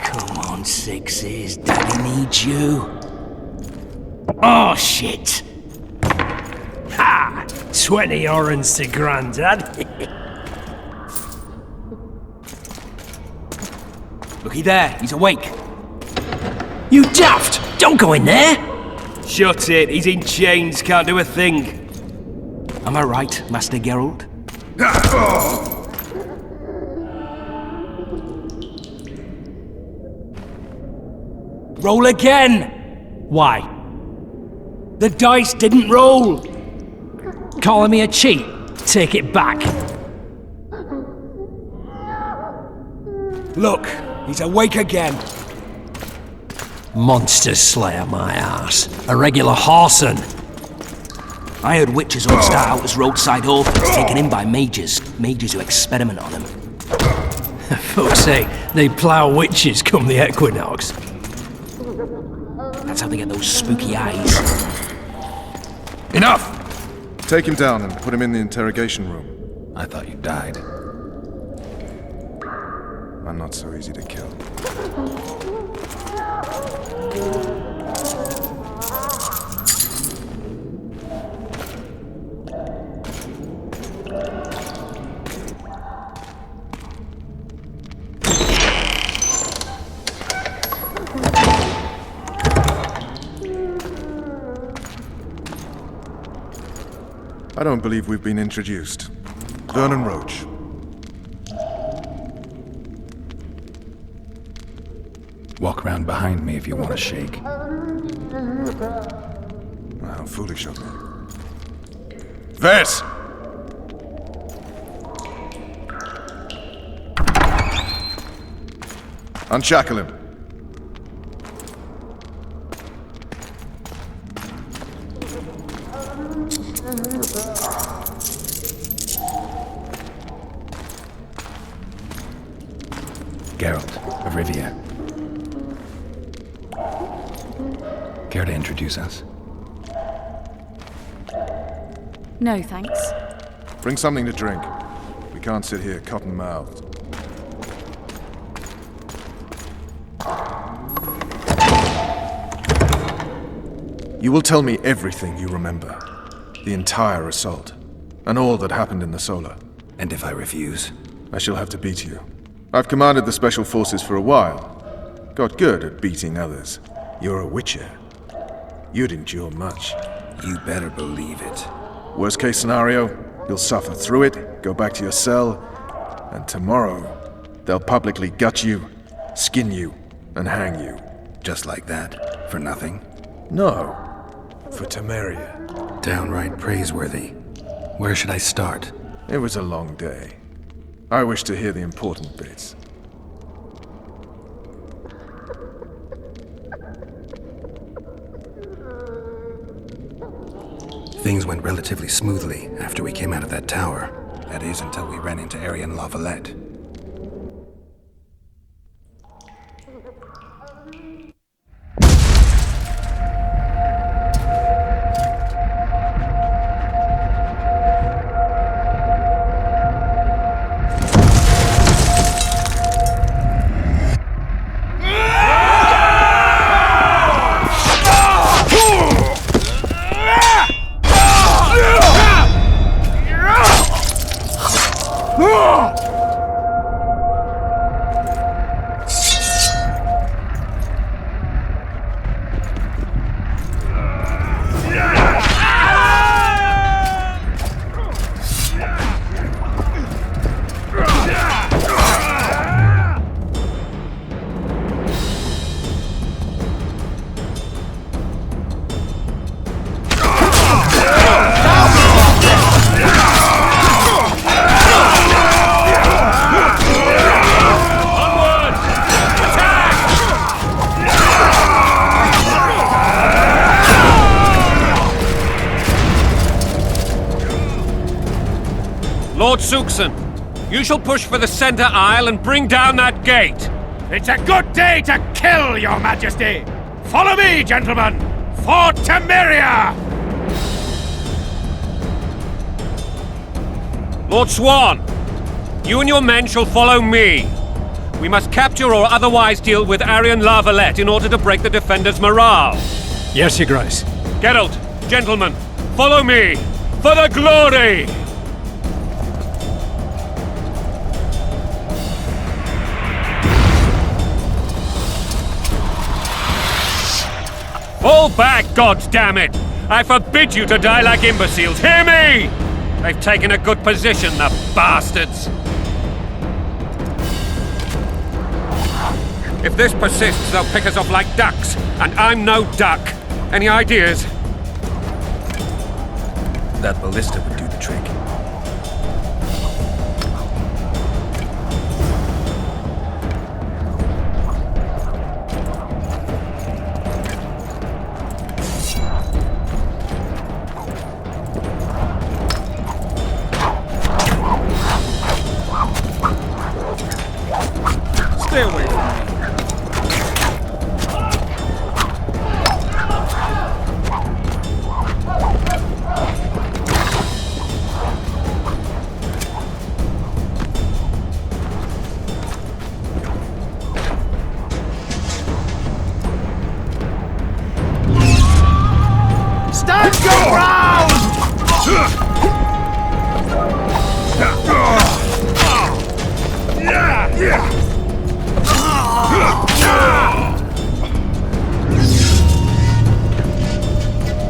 Come on, sixes. Daddy needs you. Oh, shit. Ha! 20 orange to Grandad. Looky there, he's awake. You daft! Don't go in there! Shut it, he's in chains, can't do a thing. Am I right, Master Geralt? Roll again! Why? The dice didn't roll! Calling me a cheat? Take it back. Look, he's awake again. Monster Slayer, my ass. A regular horson. I heard witches all start out as roadside orphans taken in by mages who experiment on them. Fuck's sake, they plough witches come the equinox. That's how they get those spooky eyes. Enough! Take him down and put him in the interrogation room. I thought you died. I'm not so easy to kill. I don't believe we've been introduced. Vernon Roach. Walk around behind me if you want to shake. How foolish of me. Vess! Unshackle him. Geralt of Rivia. Care to introduce us? No, thanks. Bring something to drink. We can't sit here cotton-mouthed. You will tell me everything you remember. The entire assault. And all that happened in the Solar. And if I refuse? I shall have to beat you. I've commanded the Special Forces for a while. Got good at beating others. You're a witcher. You'd endure much. You better believe it. Worst case scenario, you'll suffer through it, go back to your cell, and tomorrow, they'll publicly gut you, skin you, and hang you. Just like that? For nothing? No. For Temeria. Downright praiseworthy. Where should I start? It was a long day. I wish to hear the important bits. Things went relatively smoothly after we came out of that tower. That is, until we ran into Arian Lavalette. Suxon, you shall push for the center aisle and bring down that gate. It's a good day to kill, Your Majesty! Follow me, gentlemen! For Temeria! Lord Swan, you and your men shall follow me. We must capture or otherwise deal with Arian Lavalette in order to break the defenders' morale. Yes, Your Grace. Geralt, gentlemen, follow me! For the glory! Fall back, goddammit! I forbid you to die like imbeciles, hear me! They've taken a good position, the bastards! If this persists, they'll pick us off like ducks, and I'm no duck. Any ideas? That ballista would do the trick. Stay away from me. Stand your ground!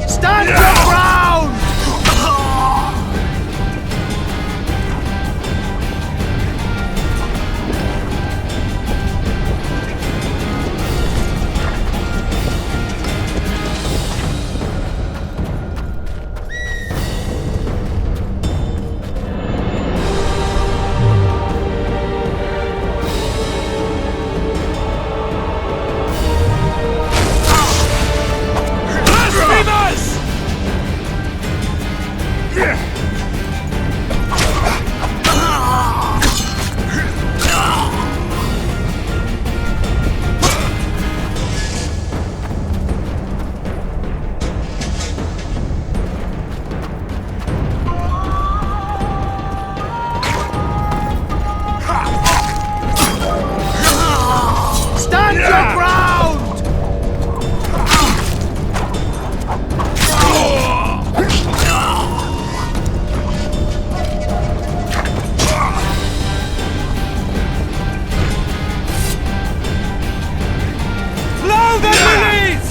Stand your ground! Stand your ground! Blow the release!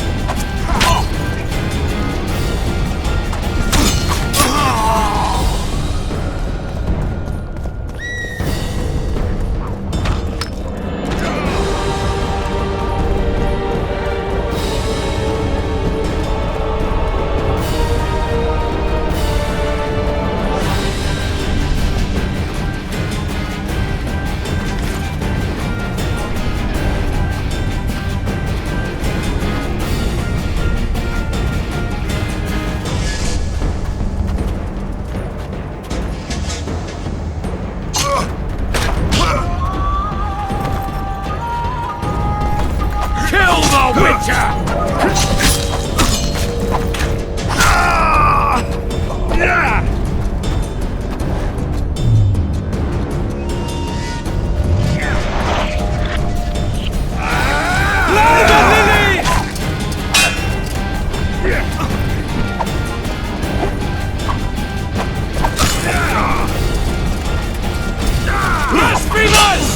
Kill the Witcher! Blow the lilies! Blasphemous!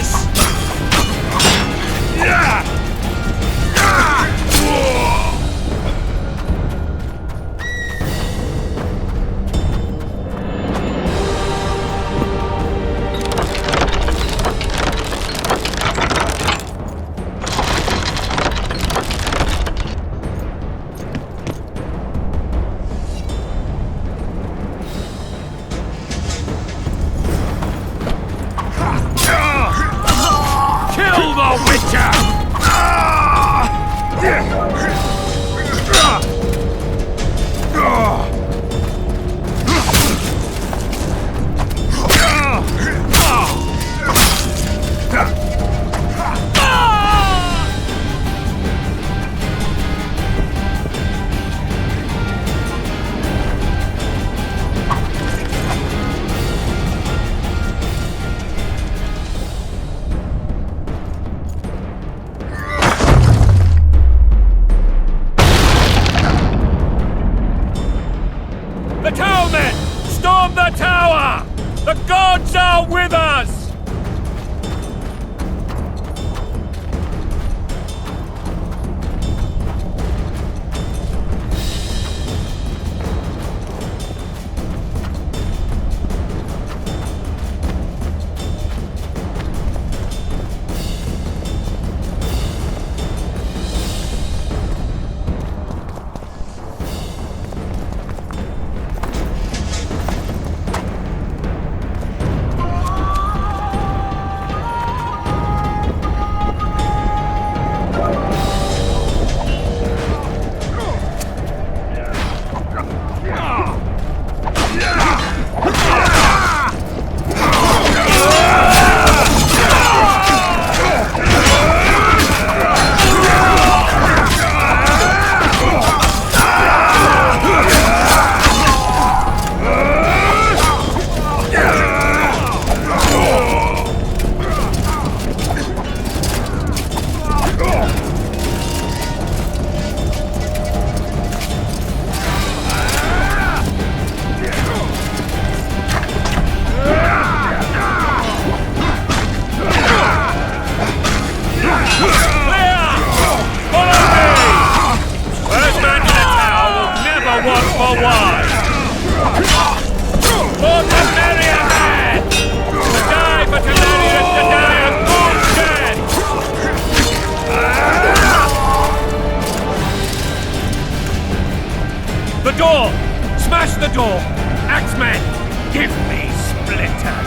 us! Kill the Witcher! The towermen! Storm the tower! The gods are with us! The door! Smash the door! Axemen, give me splinters!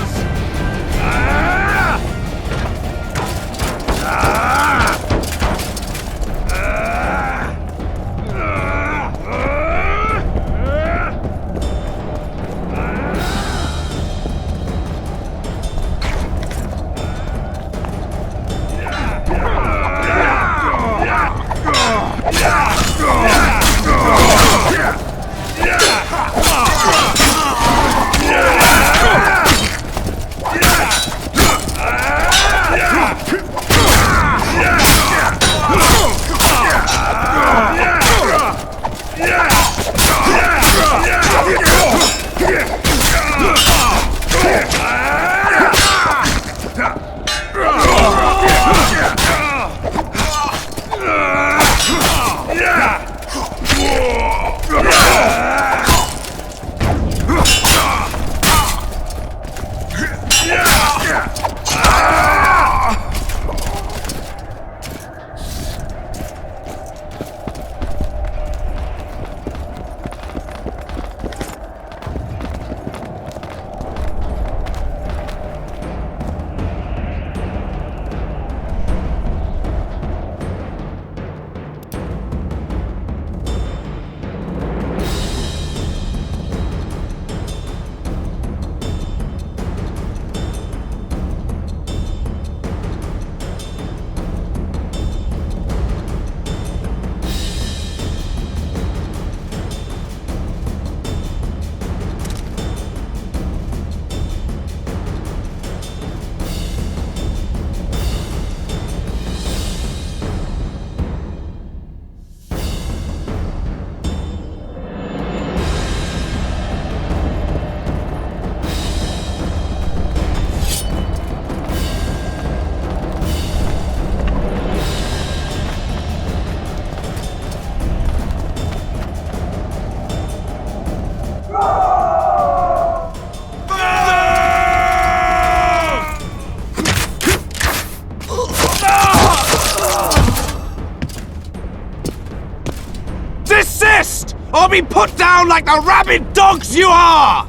or be put down like the rabid dogs you are!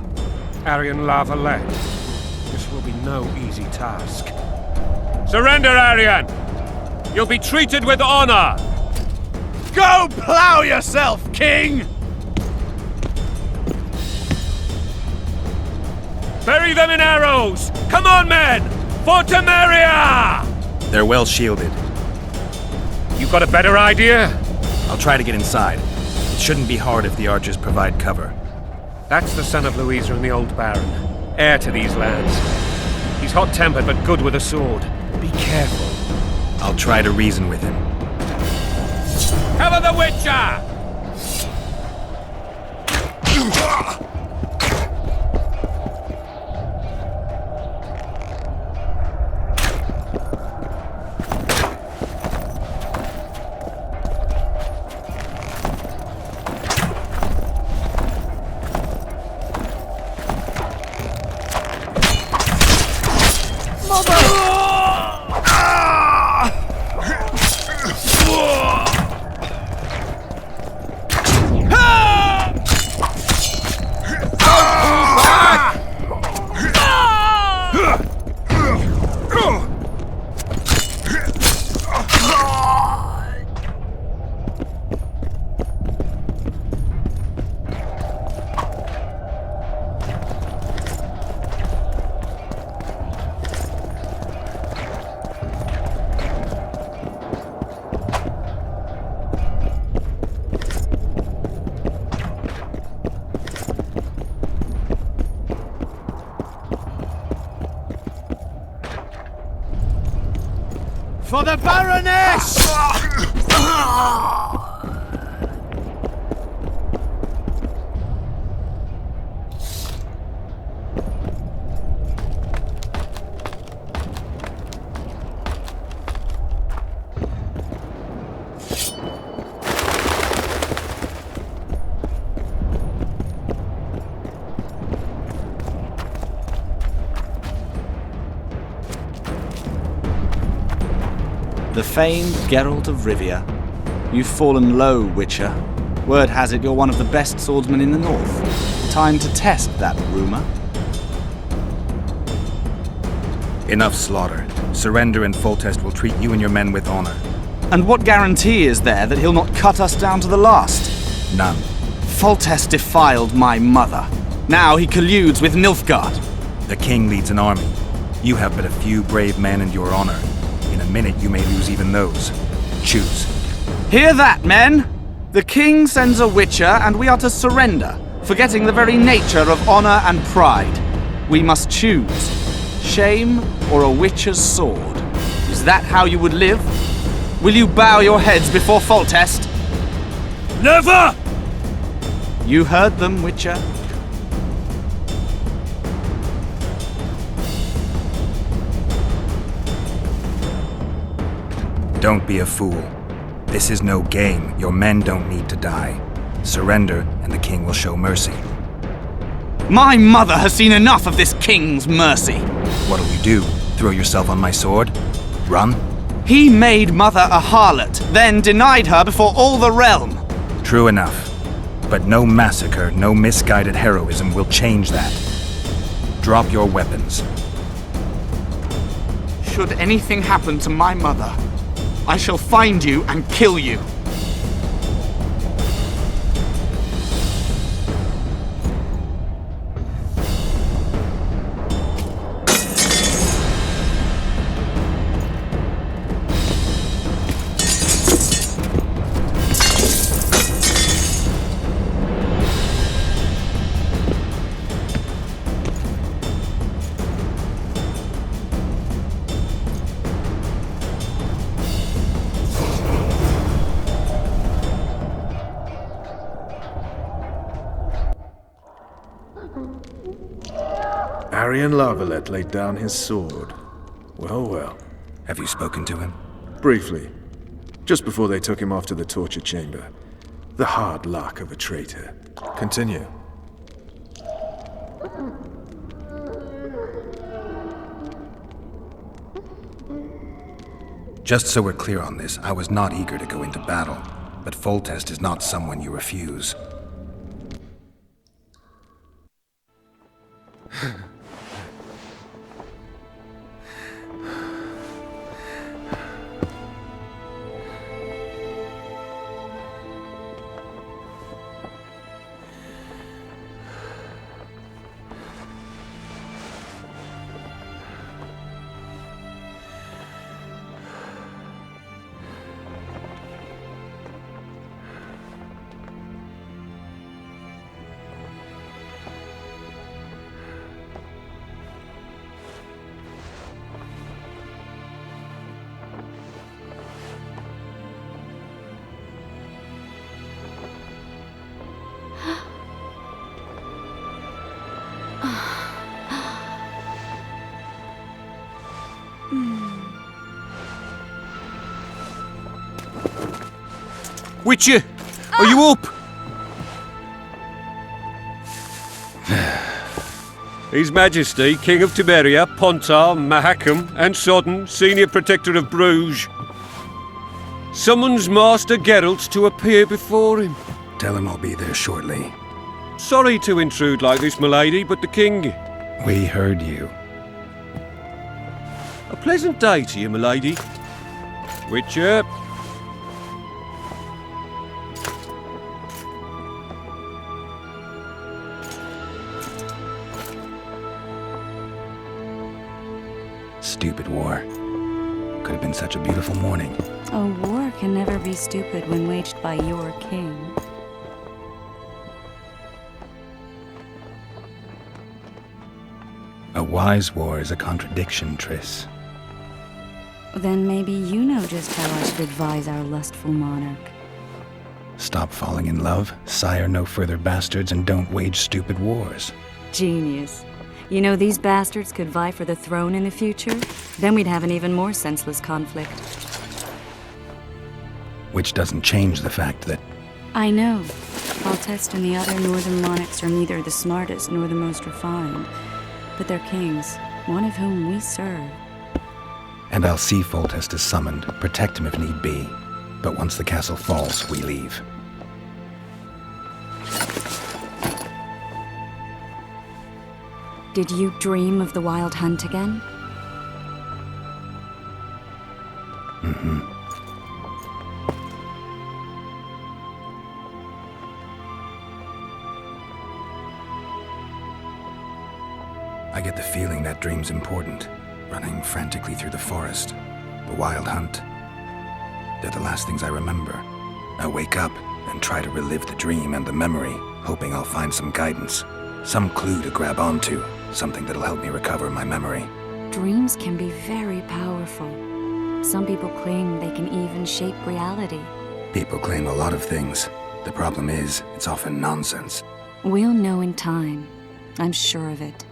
Aryan Lavalette, this will be no easy task. Surrender, Aryan! You'll be treated with honor! Go plow yourself, King! Bury them in arrows! Come on, men! For Temeria! They're well shielded. You got a better idea? I'll try to get inside. It shouldn't be hard if the archers provide cover. That's the son of Louisa and the old Baron, heir to these lands. He's hot-tempered but good with a sword. Be careful. I'll try to reason with him. Cover the Witcher! For the Baroness! The famed Geralt of Rivia. You've fallen low, Witcher. Word has it you're one of the best swordsmen in the north. Time to test that rumor. Enough slaughter. Surrender and Foltest will treat you and your men with honor. And what guarantee is there that he'll not cut us down to the last? None. Foltest defiled my mother. Now he colludes with Nilfgaard. The king leads an army. You have but a few brave men and your honor. In a minute you may lose even those. Choose. Hear that, men! The king sends a Witcher and we are to surrender, forgetting the very nature of honor and pride. We must choose. Shame or a Witcher's sword? Is that how you would live? Will you bow your heads before Foltest? Never! You heard them, Witcher. Don't be a fool. This is no game. Your men don't need to die. Surrender, and the king will show mercy. My mother has seen enough of this king's mercy. What'll you do? Throw yourself on my sword? Run? He made mother a harlot, then denied her before all the realm. True enough. But no massacre, no misguided heroism will change that. Drop your weapons. Should anything happen to my mother, I shall find you and kill you. Aryan Lavalette laid down his sword. Well, well. Have you spoken to him? Briefly. Just before they took him off to the torture chamber. The hard luck of a traitor. Continue. Just so we're clear on this, I was not eager to go into battle, but Foltest is not someone you refuse. Witcher, are you up? His Majesty, King of Temeria, Pontar, Mahakam, and Sodden, Senior Protector of Bruges, summons Master Geralt to appear before him. Tell him I'll be there shortly. Sorry to intrude like this, milady, but the king... We heard you. A pleasant day to you, milady. Witcher. Stupid war. Could have been such a beautiful morning. A war can never be stupid when waged by your king. A wise war is a contradiction, Triss. Then maybe you know just how I should advise our lustful monarch. Stop falling in love, sire no further bastards, and don't wage stupid wars. Genius. You know, these bastards could vie for the throne in the future? Then we'd have an even more senseless conflict. Which doesn't change the fact that... I know. Foltest and the other northern monarchs are neither the smartest nor the most refined. But they're kings, one of whom we serve. And I'll see Foltest is summoned, protect him if need be. But once the castle falls, we leave. Did you dream of the wild hunt again? Mm-hmm. I get the feeling that dream's important. Running frantically through the forest. The wild hunt. They're the last things I remember. I wake up and try to relive the dream and the memory, hoping I'll find some guidance. Some clue to grab onto. Something that'll help me recover my memory. Dreams can be very powerful. Some people claim they can even shape reality. People claim a lot of things. The problem is, it's often nonsense. We'll know in time. I'm sure of it.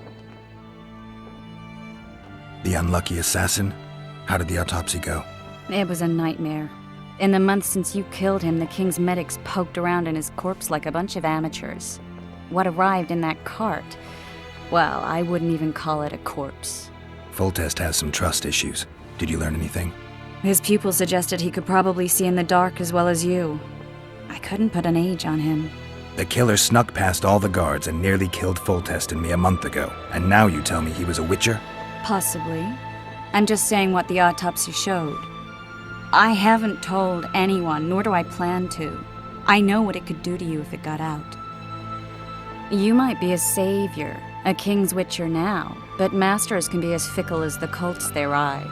The unlucky assassin? How did the autopsy go? It was a nightmare. In the months since you killed him, the king's medics poked around in his corpse like a bunch of amateurs. What arrived in that cart? Well, I wouldn't even call it a corpse. Foltest has some trust issues. Did you learn anything? His pupil suggested he could probably see in the dark as well as you. I couldn't put an age on him. The killer snuck past all the guards and nearly killed Foltest and me a month ago. And now you tell me he was a witcher? Possibly. I'm just saying what the autopsy showed. I haven't told anyone, nor do I plan to. I know what it could do to you if it got out. You might be a savior, a king's witcher now, but masters can be as fickle as the cults they ride.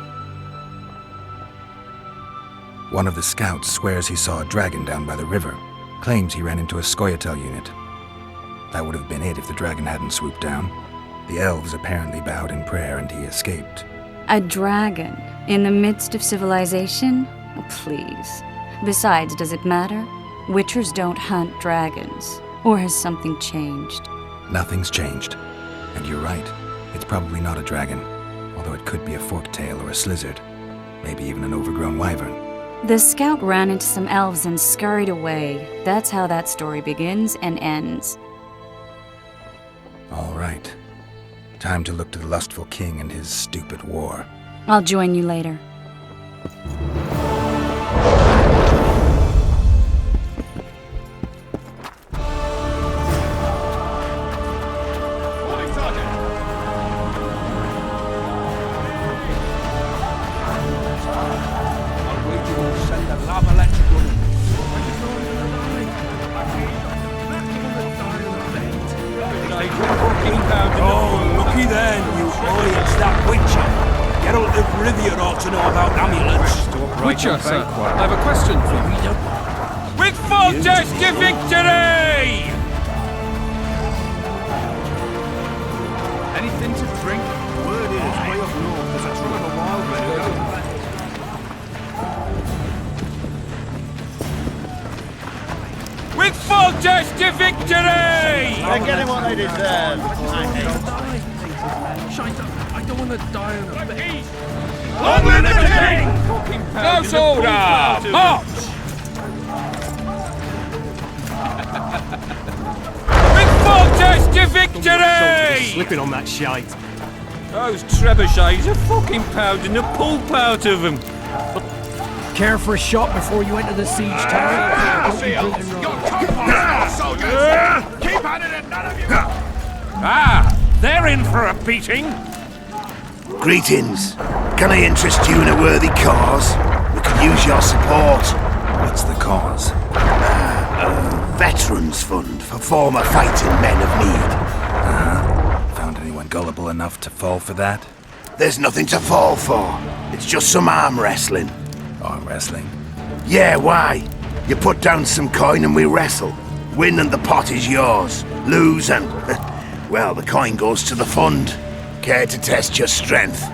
One of the scouts swears he saw a dragon down by the river. Claims he ran into a Scoia'tael unit. That would have been it if the dragon hadn't swooped down. The elves apparently bowed in prayer and he escaped. A dragon? In the midst of civilization? Oh, please. Besides, does it matter? Witchers don't hunt dragons. Or has something changed? Nothing's changed. And you're right. It's probably not a dragon. Although it could be a forktail or a slizzard. Maybe even an overgrown wyvern. The scout ran into some elves and scurried away. That's how that story begins and ends. All right. Time to look to the lustful king and his stupid war. I'll join you later. Oh, looky then, you boy, it's that Witcher. Geralt of Rivia ought to know about amulets. Witcher, sir, I have a question for you. With Foltest to victory! Anything to drink? Word is, way up north, there's a ton of a wild With Foltest to victory! They're getting what they deserve. I don't want to die on a bed. Long live the king! Close order! March! to victory! Slipping on that shite. Those trebuchets are fucking pounding the pulp out of them. Care for a shot before you enter the siege tower? Keep at it and none of you... Ah, they're in for a beating. Greetings. Can I interest you in a worthy cause? We could use your support. What's the cause? A Veterans Fund for former fighting men of need. Found anyone gullible enough to fall for that? There's nothing to fall for. It's just some arm wrestling. Arm wrestling? Yeah, why? You put down some coin and we wrestle. Win and the pot is yours. Lose and... well, the coin goes to the fund. Care to test your strength?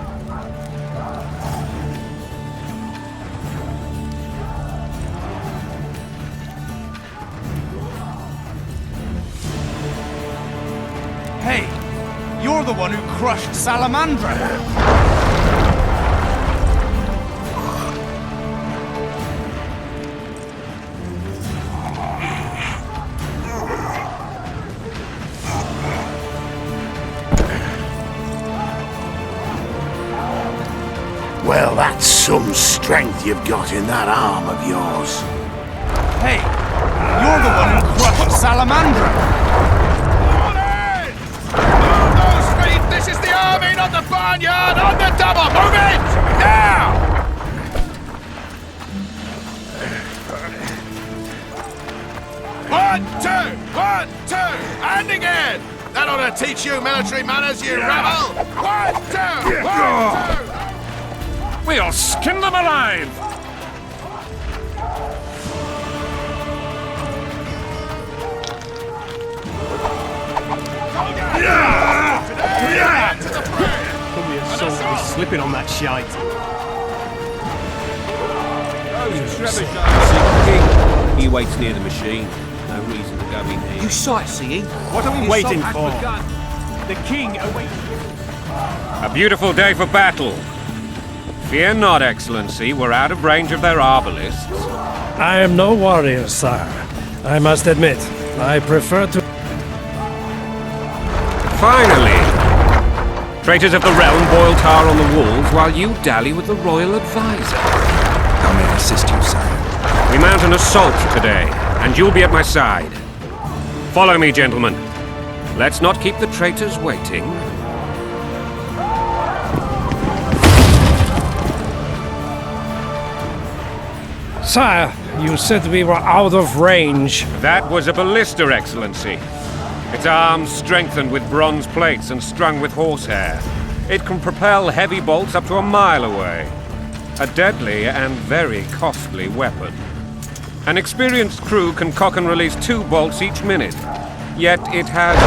Hey, you're the one who crushed Salamandra. Well, that's some strength you've got in that arm of yours. Hey, you're the one who crushed Salamandra. Move those feet! This is the army, not the barnyard! On the double! Move it! Now! One, two! And again! That ought to teach you military manners, you rebel! One, two! We'll skin them alive! Slipping on that shite. He waits near the machine. No reason to go in here. You sightseeing? What are we waiting for? The king awaits. A beautiful day for battle. Fear not, Excellency. We're out of range of their obelisks. I am no warrior, sire. I must admit, I prefer to... Finally! Traitors of the realm boil tar on the walls while you dally with the royal advisor. How may I assist you, sire? We mount an assault today, and you'll be at my side. Follow me, gentlemen. Let's not keep the traitors waiting. Sire, you said we were out of range. That was a ballista, Excellency. Its arms strengthened with bronze plates and strung with horsehair. It can propel heavy bolts up to a mile away. A deadly and very costly weapon. An experienced crew can cock and release 2 bolts each minute. Yet it has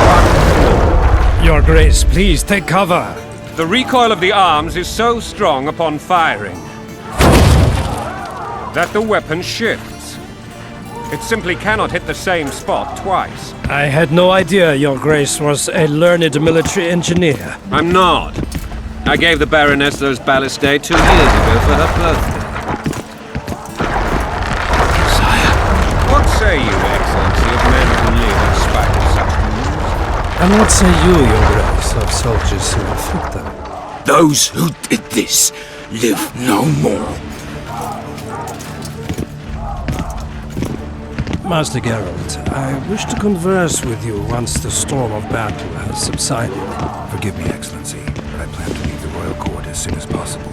one... Your Grace, please take cover. The recoil of the arms is so strong upon firing that the weapon shifts. It simply cannot hit the same spot twice. I had no idea Your Grace was a learned military engineer. I'm not. I gave the Baroness those ballistae 2 years ago for her birthday. Sire. What say you, Excellency, of men who live in spite of such moves? And what say you, Your Grace, of soldiers who inflict them? Those who did this live no more. Master Geralt, I wish to converse with you once the storm of battle has subsided. Forgive me, Excellency, but I plan to leave the royal court as soon as possible.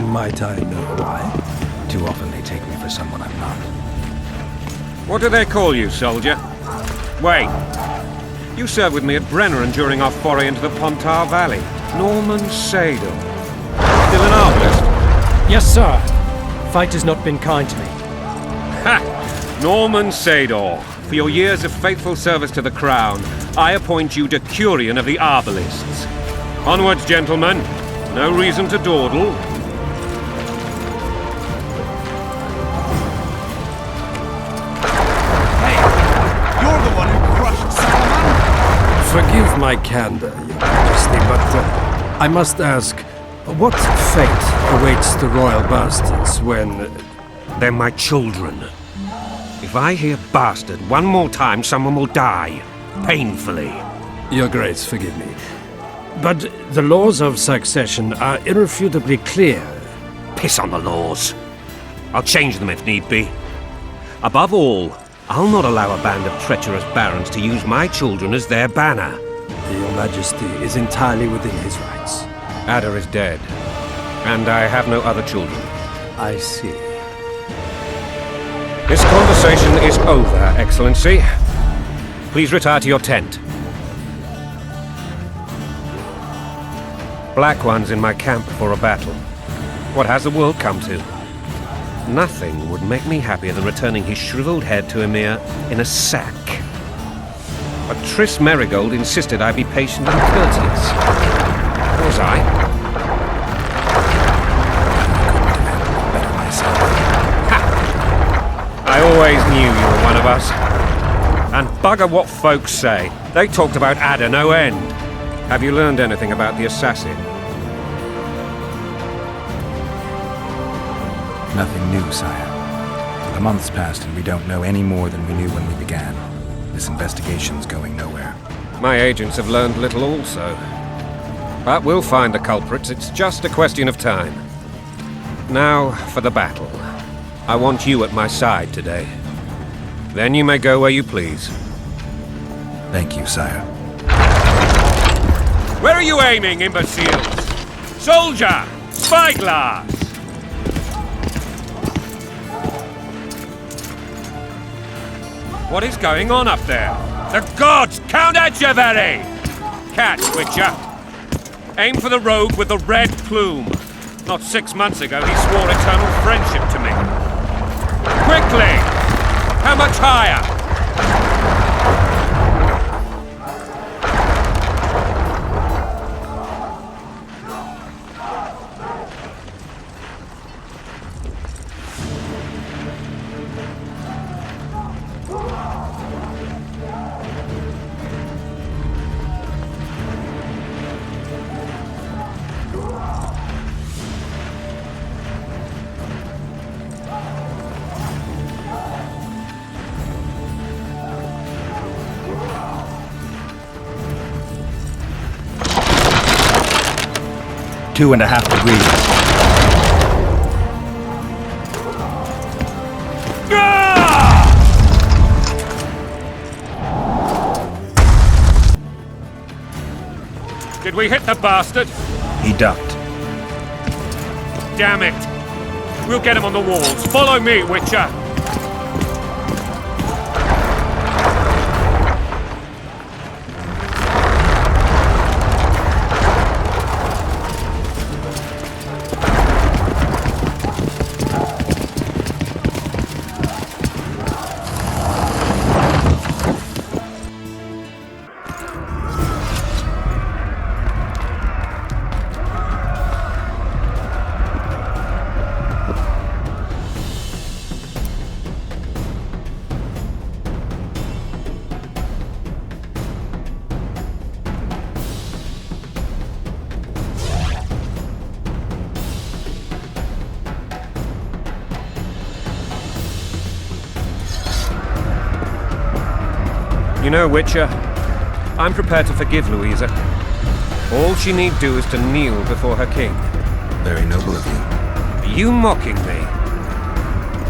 Might I know why? Too often they take me for someone I'm not. What do they call you, soldier? Wait. You served with me at Brenneran during our foray into the Pontar Valley. Norman Sador. Still an arbalist? Yes, sir. Fight has not been kind to me. Ha! Norman Sador, for your years of faithful service to the crown, I appoint you Decurion of the Arbalists. Onwards, gentlemen. No reason to dawdle. Hey, you're the one who crushed Salamandra. Forgive my candor, Your Majesty, but I must ask, what fate awaits the royal bastards when... They're my children. If I hear bastard one more time, someone will die. Painfully. Your Grace, forgive me. But the laws of succession are irrefutably clear. Piss on the laws. I'll change them if need be. Above all, I'll not allow a band of treacherous barons to use my children as their banner. Your Majesty is entirely within his rights. Ada is dead, and I have no other children. I see. This conversation is over, Excellency. Please retire to your tent. Black One's in my camp for a battle. What has the world come to? Nothing would make me happier than returning his shriveled head to Emir in a sack. But Triss Merigold insisted I be patient and courteous. Was I? Ha! I always knew you were one of us. And bugger what folks say. They talked about Ada no end. Have you learned anything about the assassin? Nothing new, sire. A month's passed and we don't know any more than we knew when we began. This investigation's going nowhere. My agents have learned little also. But we'll find the culprits, it's just a question of time. Now, for the battle. I want you at my side today. Then you may go where you please. Thank you, sire. Where are you aiming, imbeciles? Soldier! Spyglass! What is going on up there? The gods! Count Etcheverry! Catch, Witcher! Aim for the rogue with the red plume. Not 6 months ago, he swore eternal friendship to me. Quickly! How much higher? Two and a half degrees. Did we hit the bastard? He ducked. Damn it! We'll get him on the walls. Follow me, Witcher! You know, Witcher, I'm prepared to forgive Louisa. All she need do is to kneel before her king. Very noble of you. Are you mocking me?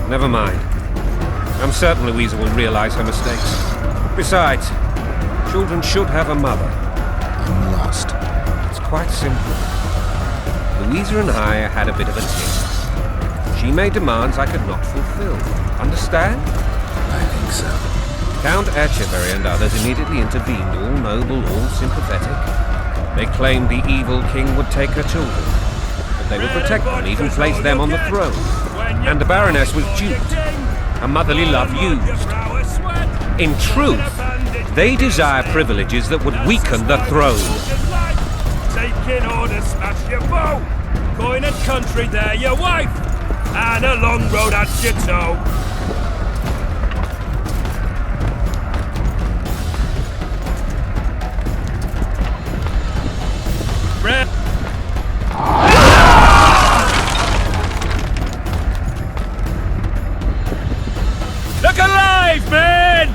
Never mind. I'm certain Louisa will realize her mistakes. Besides, children should have a mother. I'm lost. It's quite simple. Louisa and I had a bit of a tiff. She made demands I could not fulfill. Understand? I think so. Count Etcheverry and others immediately intervened, all noble, all sympathetic. They claimed the evil king would take her children, but they would protect them, even place them on the throne. And the Baroness was duped, her motherly love used. In truth, they desire privileges that would weaken the throne. Taking orders, smash your bow. Going in country, there your wife. And a long road at your toe. Look alive, men!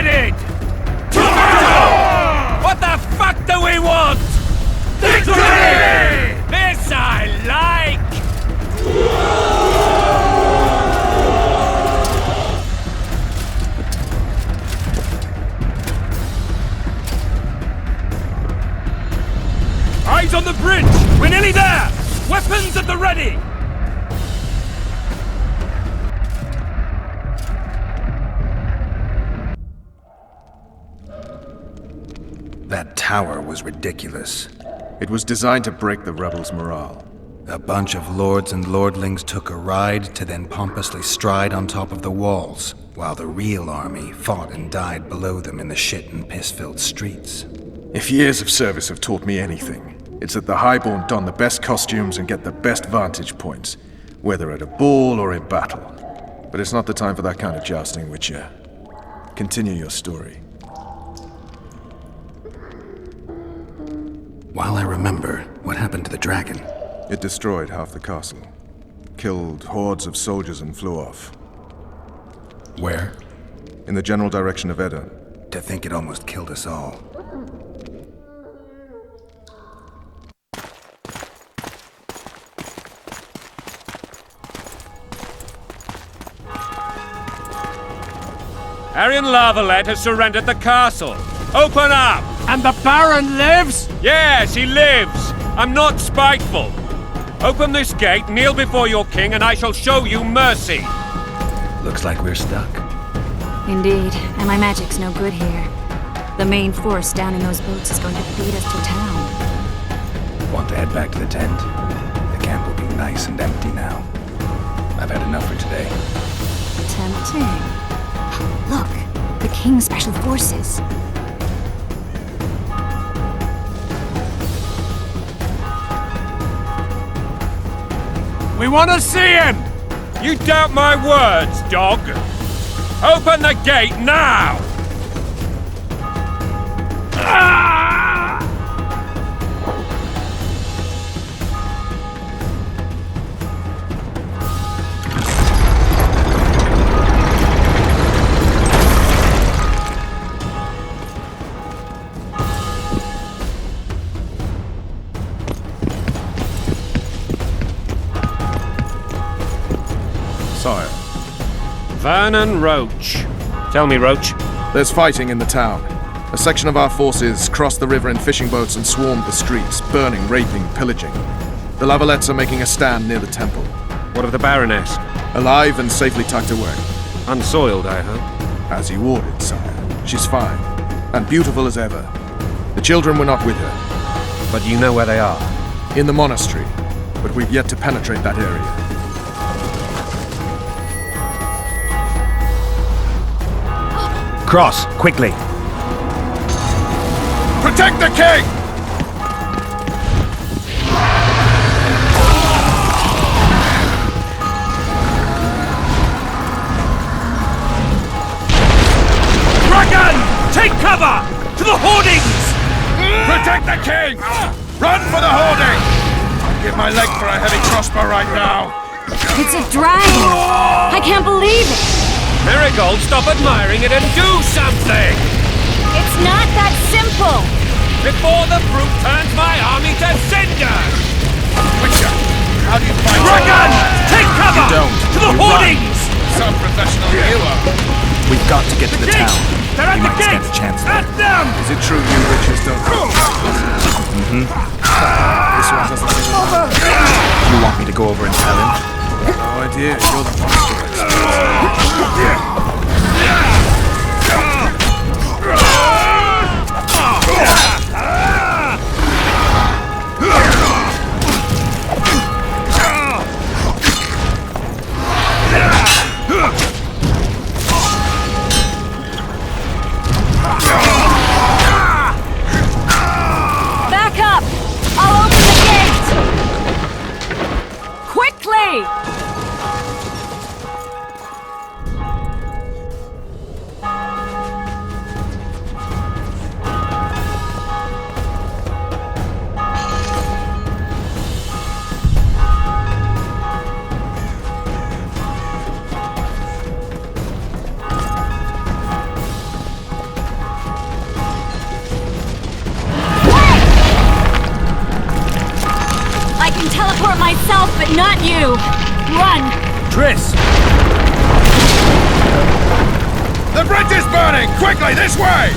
headed! What the fuck do we want? Victory! This I like! Eyes on the bridge! We're nearly there! Weapons at the ready! That tower was ridiculous. It was designed to break the rebels' morale. A bunch of lords and lordlings took a ride to then pompously stride on top of the walls, while the real army fought and died below them in the shit and piss-filled streets. If years of service have taught me anything, it's that the Highborn don the best costumes and get the best vantage points, whether at a ball or in battle. But it's not the time for that kind of jousting, Witcher. Continue your story. While I remember, what happened to the dragon? It destroyed half the castle. Killed hordes of soldiers and flew off. Where? In the general direction of Edda. To think it almost killed us all. Arian Lavalet has surrendered the castle. Open up! And the Baron lives? Yes, he lives. I'm not spiteful. Open this gate, kneel before your king, and I shall show you mercy. Looks like we're stuck. Indeed, and my magic's no good here. The main force down in those boats is going to beat us to town. Want to head back to the tent? The camp will be nice and empty now. I've had enough for today. Tempting. Look, the King's Special Forces. We want to see him! You doubt my words, dog? Open the gate now! Sire, Vernon Roach. Tell me, Roach. there's fighting in the town. A section of our forces crossed the river in fishing boats and swarmed the streets, burning, raping, pillaging. The Lavalets are making a stand near the temple. What of the Baroness? Alive and safely tucked away. Unsoiled, I hope. As you ordered, sire. She's fine. And beautiful as ever. The children were not with her. But you know where they are? In the monastery. But we've yet to penetrate that area. Cross, quickly! Protect the king! Dragon! Take cover! To the hoardings! Protect the king! Run for the hoarding! I'll give my leg for a heavy crossbow right now. It's a dragon! I can't believe it! Marigold, stop admiring it and do something! It's not that simple! Before the brute turns my army to cinder! Witcher, how do you fight? Dragon! Take cover! You don't. To the You hoardings! Some professional you are. We've got to get to the Gate! town. They're at We the might stand gate! a chance At there. them! Is it true you witches don't? This one doesn't seem to You want me to go over and tell him? No idea. You're the monster expert. Back up! I'll open the gate! Quickly! But not you! Run! Triss! The bridge is burning! Quickly, this way!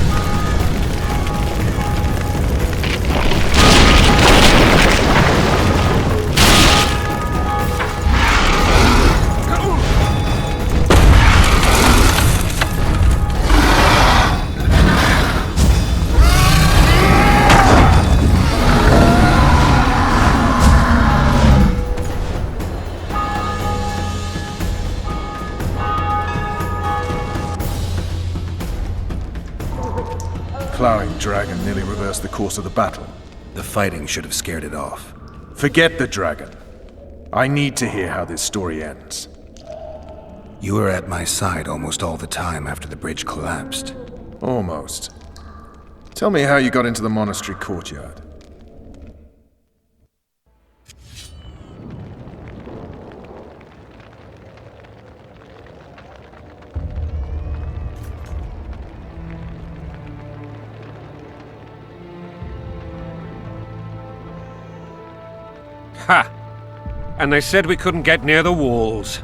Plowing dragon nearly reversed the course of the battle. The fighting should have scared it off. Forget the dragon. I need to hear how this story ends. You were at my side almost all the time after the bridge collapsed. Almost. Tell me how you got into the monastery courtyard. Ha! And they said we couldn't get near the walls.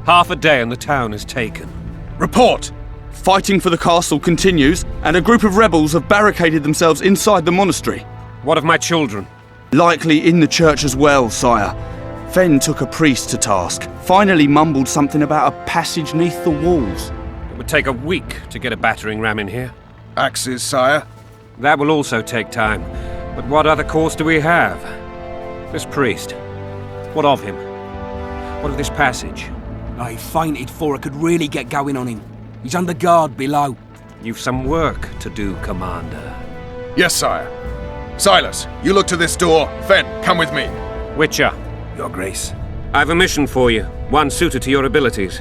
Half a day and the town is taken. Report! Fighting for the castle continues, and a group of rebels have barricaded themselves inside the monastery. What of my children? Likely in the church as well, sire. Fen took a priest to task, finally mumbled something about a passage neath the walls. It would take a week to get a battering ram in here. Axes, sire? That will also take time. But what other course do we have? This priest. What of him? What of this passage? I fainted before I could really get going on him. He's under guard below. You've some work to do, Commander. Yes, sire. Silas, you look to this door. Fen, come with me. Witcher. Your Grace. I've a mission for you, one suited to your abilities.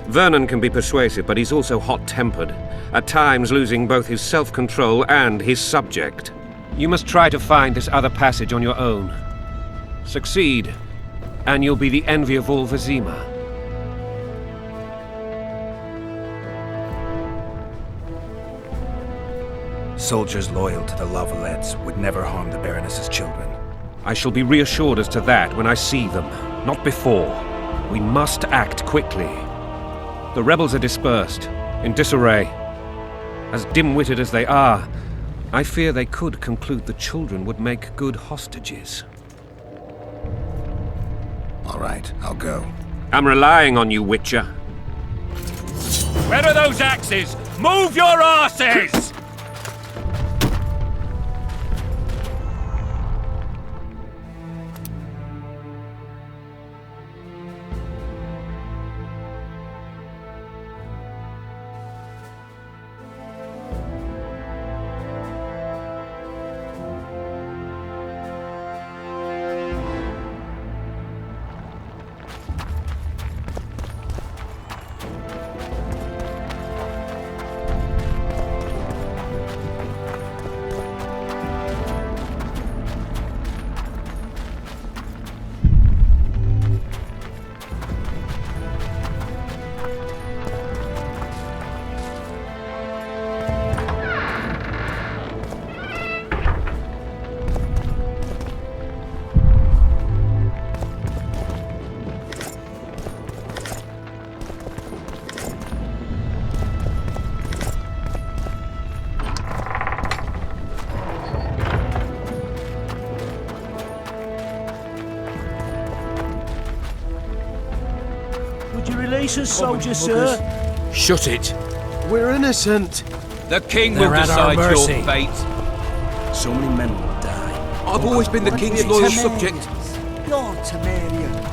Vernon can be persuasive, but he's also hot-tempered, at times losing both his self-control and his subject. You must try to find this other passage on your own. Succeed, and you'll be the envy of all Vizima. Soldiers loyal to the Lavalettes would never harm the Baroness's children. I shall be reassured as to that when I see them, not before. We must act quickly. The rebels are dispersed, in disarray. As dim-witted as they are, I fear they could conclude the children would make good hostages. All right, I'll go. I'm relying on you, Witcher. Where are those axes? Move your arses! Release us, soldier, sir. Shut it. We're innocent. The king They're will at our decide your mercy. fate. So many men will die. I've always been the king's loyal subject. You're Temerians.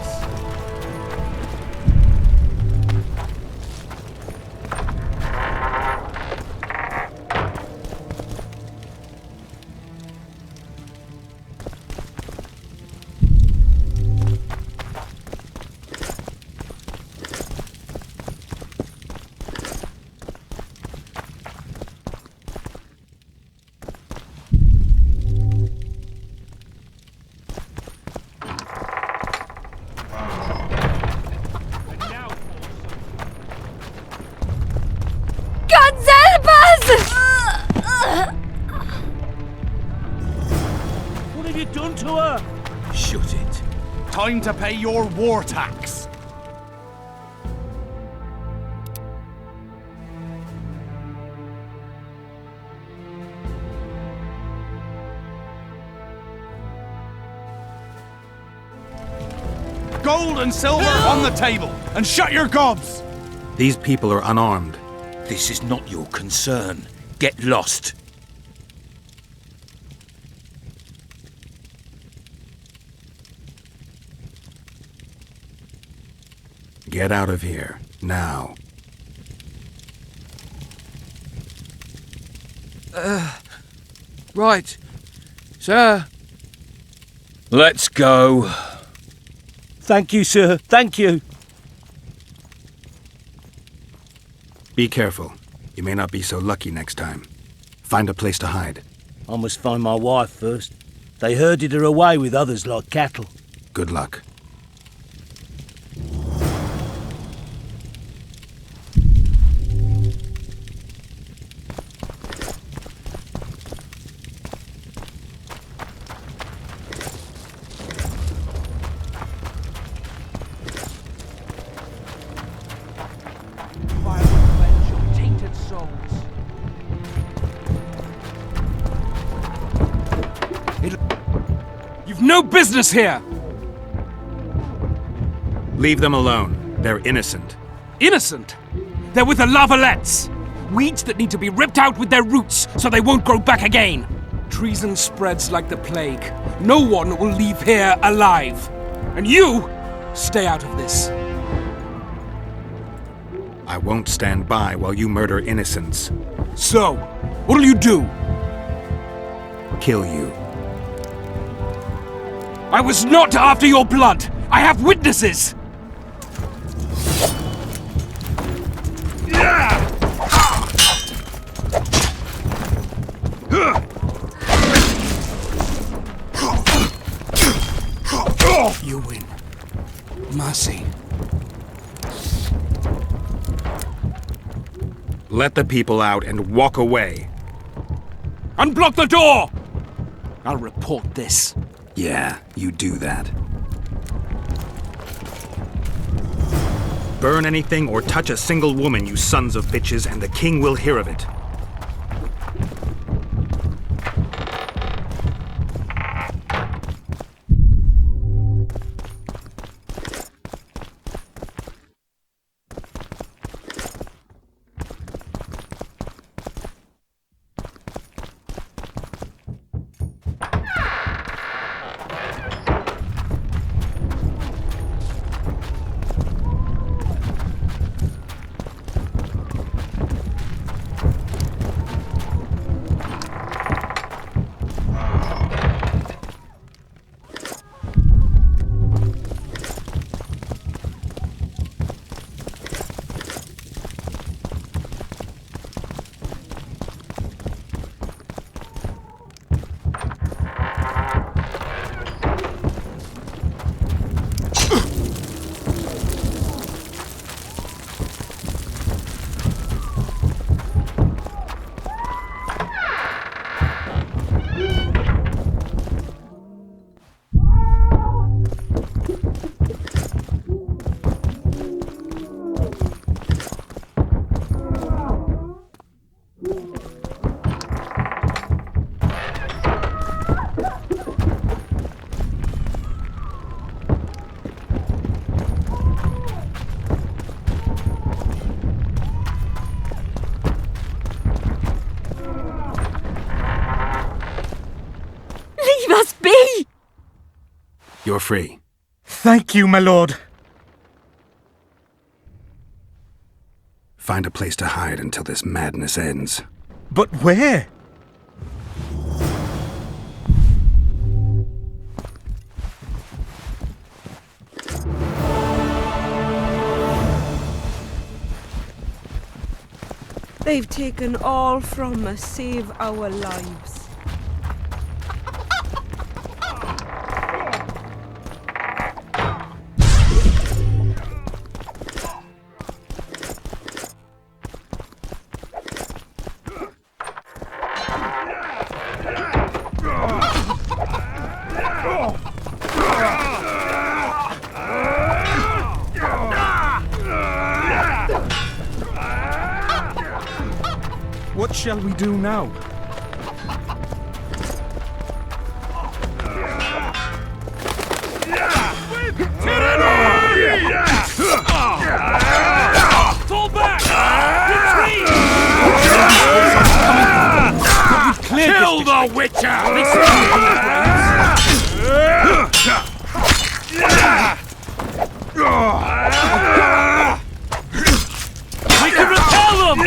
Time to pay your war tax. Gold and silver on the table, and shut your gobs! These people are unarmed. This is not your concern. Get lost. Get out of here, now. Right. Sir. Let's go. Thank you, sir. Thank you. Be careful. You may not be so lucky next time. Find a place to hide. I must find my wife first. They herded her away with others like cattle. Good luck. You've no business here! Leave them alone. They're innocent. Innocent? They're with the lavalettes! Weeds that need to be ripped out with their roots so they won't grow back again! Treason spreads like the plague. No one will leave here alive. And you, stay out of this. I won't stand by while you murder innocents. So, what'll you do? Kill you. I was not after your blood! I have witnesses! You win. Mercy. Let the people out and walk away. Unblock the door! I'll report this. Yeah, you do that. Burn anything or touch a single woman, you sons of bitches, and the king will hear of it. You're free. Thank you, my lord. Find a place to hide until this madness ends. But where? They've taken all from us, save our lives. What shall we do now? Fall back! Retreat! Kill the Witcher! We can repel them!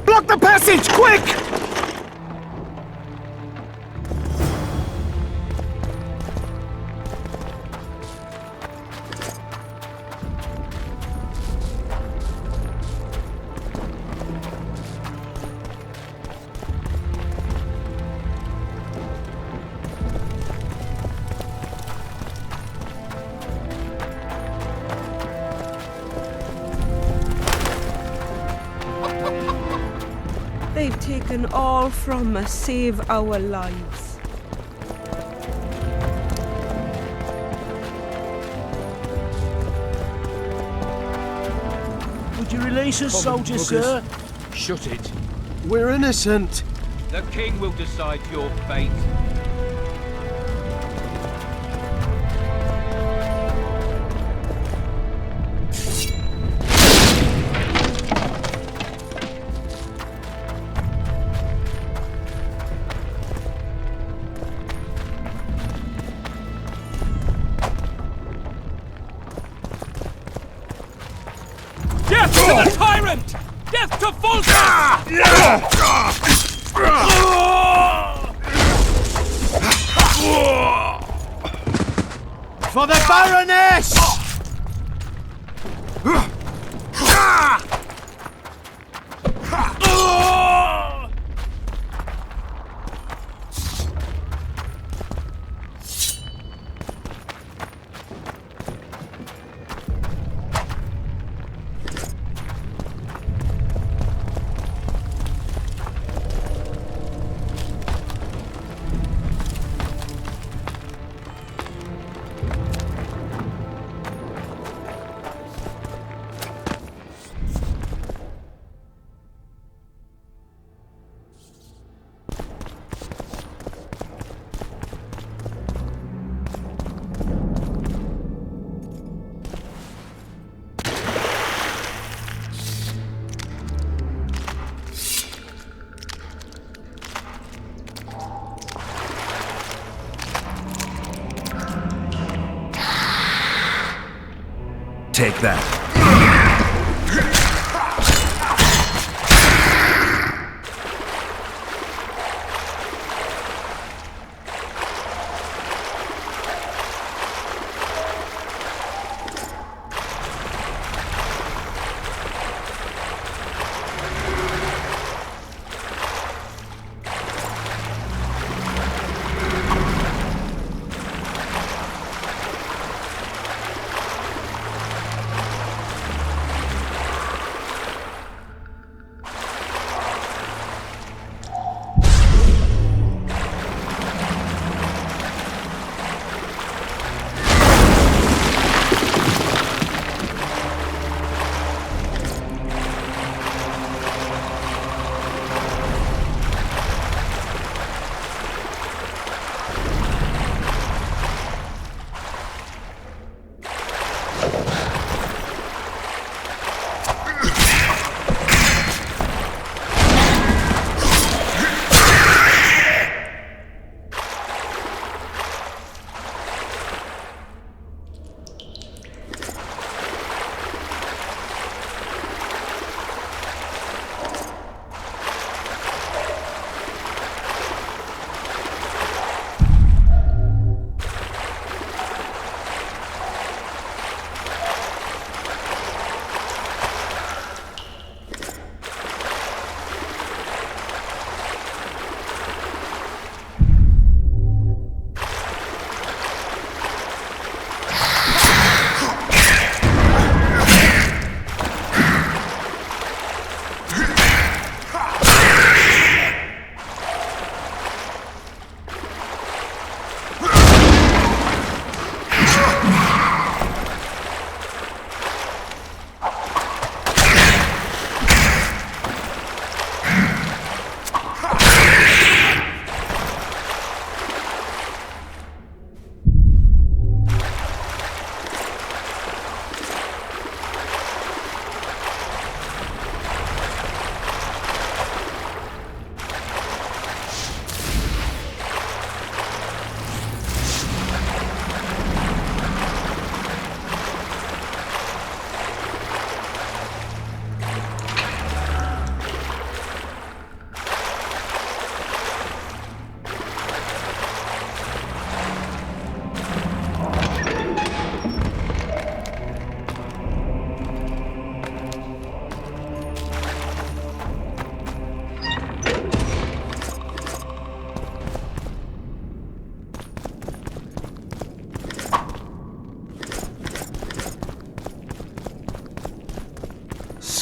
Block the passage, quick! They've taken all from us, save our lives. Would you release us, soldier, sir? Shut it. We're innocent. The king will decide your fate. Death to the tyrant! Death to Volker! For the Baroness! Take that.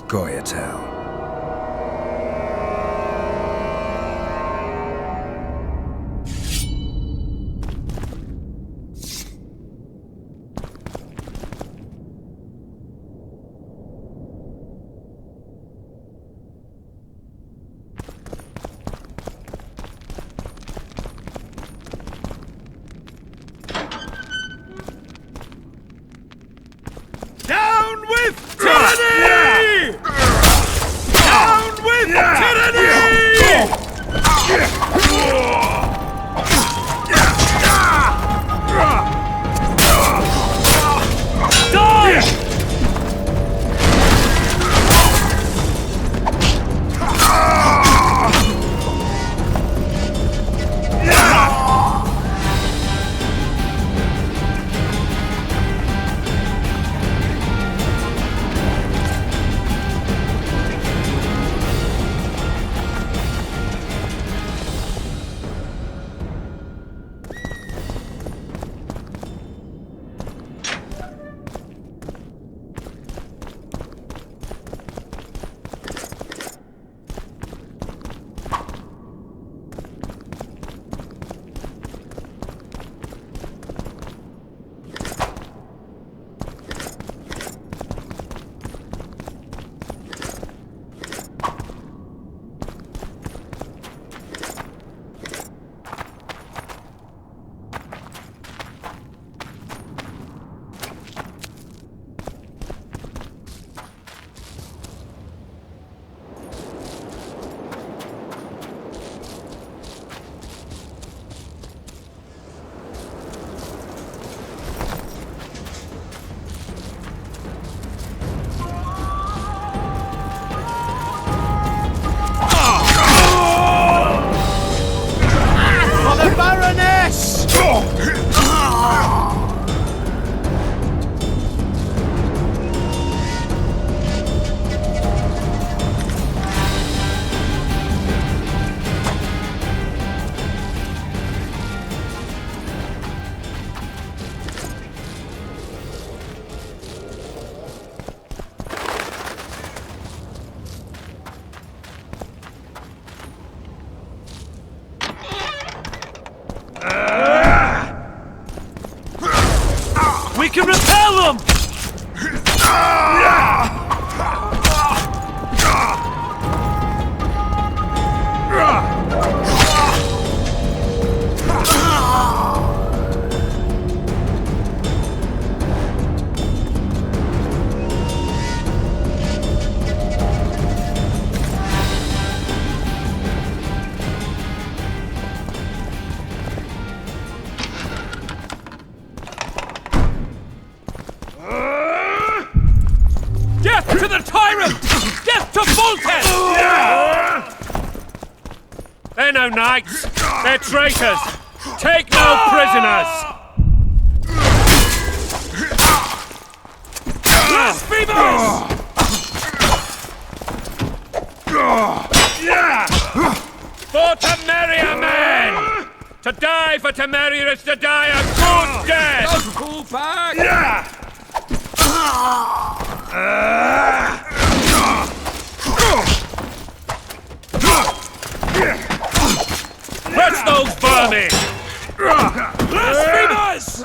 Goyatel. Down with tyranny! Down with tyranny! We can repel them! Death to the tyrant! Death to Voltes! They're no knights. They're traitors. Take no prisoners. Blasphemers! For Temeria, men! To die for Temeria is to die a good death! Pull back! Press those vermin! Blasphemers!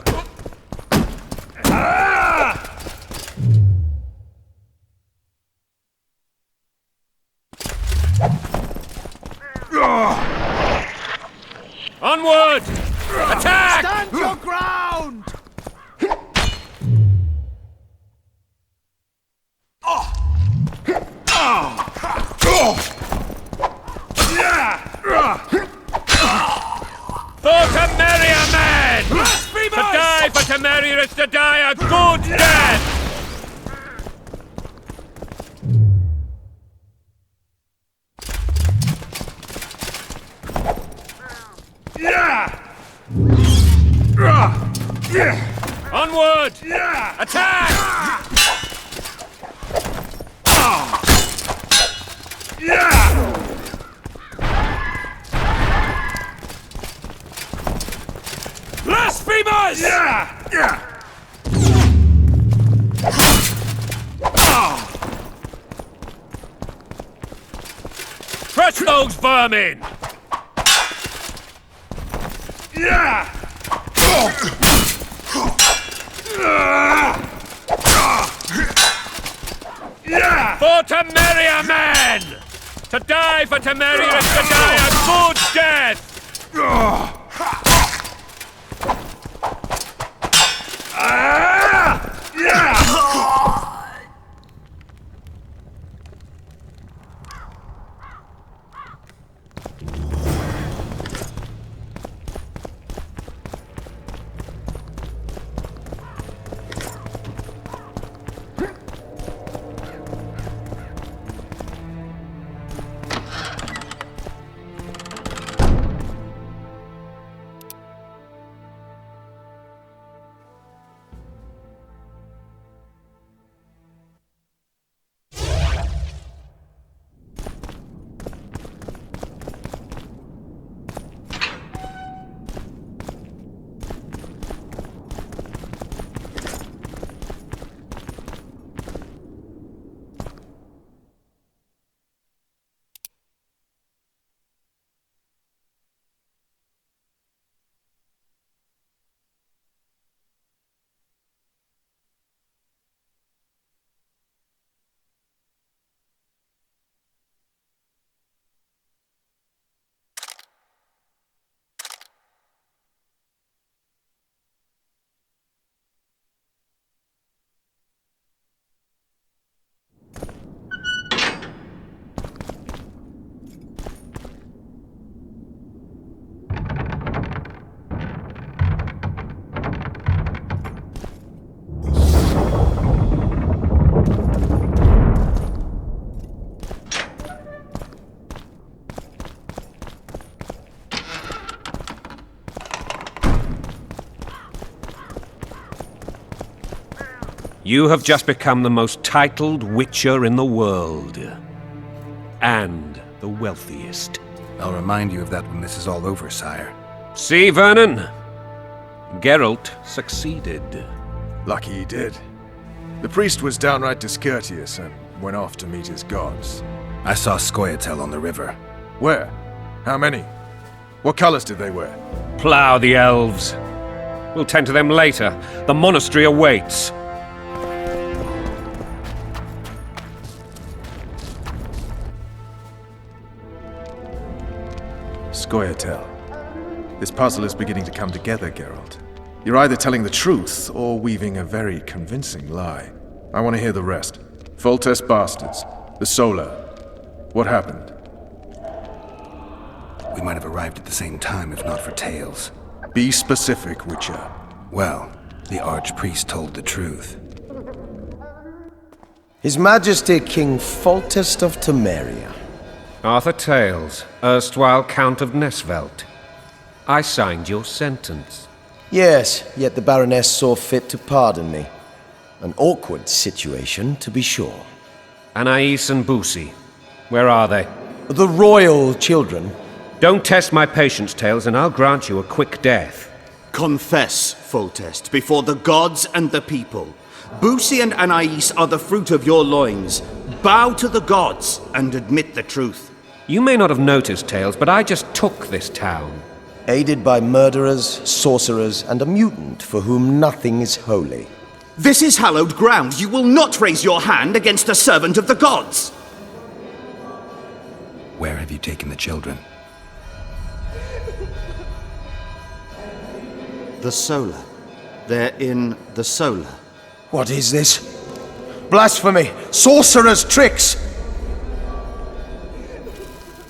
Onward! Attack! Stand your ground! For Temeria, men! To die for Temeria is to die a good death! Onward! Attack! Blasphemers! those vermin! For Temeria, men! To die for Temeria is to die a good death! You have just become the most titled Witcher in the world. And the wealthiest. I'll remind you of that when this is all over, sire. See, Vernon? Geralt succeeded. Lucky he did. The priest was downright discourteous and went off to meet his gods. I saw Scoia'tael on the river. Where? How many? What colors did they wear? Plough the elves. We'll tend to them later. The monastery awaits. Scoia'tael. This puzzle is beginning to come together, Geralt. You're either telling the truth or weaving a very convincing lie. I want to hear the rest. Foltest bastards. The Solar. What happened? We might have arrived at the same time if not for Tales. Be specific, Witcher. Well, the Archpriest told the truth. His Majesty King Foltest of Temeria. Arthur Tales, erstwhile Count of Nesvelt. I signed your sentence. Yes, yet the Baroness saw fit to pardon me. An awkward situation, to be sure. Anais and Boussy, where are they? The royal children. Don't test my patience, Tales, and I'll grant you a quick death. Confess, Foltest, before the gods and the people. Boussy and Anais are the fruit of your loins. Bow to the gods and admit the truth. You may not have noticed, Tales, but I just took this town. Aided by murderers, sorcerers, and a mutant for whom nothing is holy. This is hallowed ground. You will not raise your hand against a servant of the gods. Where have you taken the children? The Solar. They're in the Solar. What is this? Blasphemy! Sorcerer's tricks!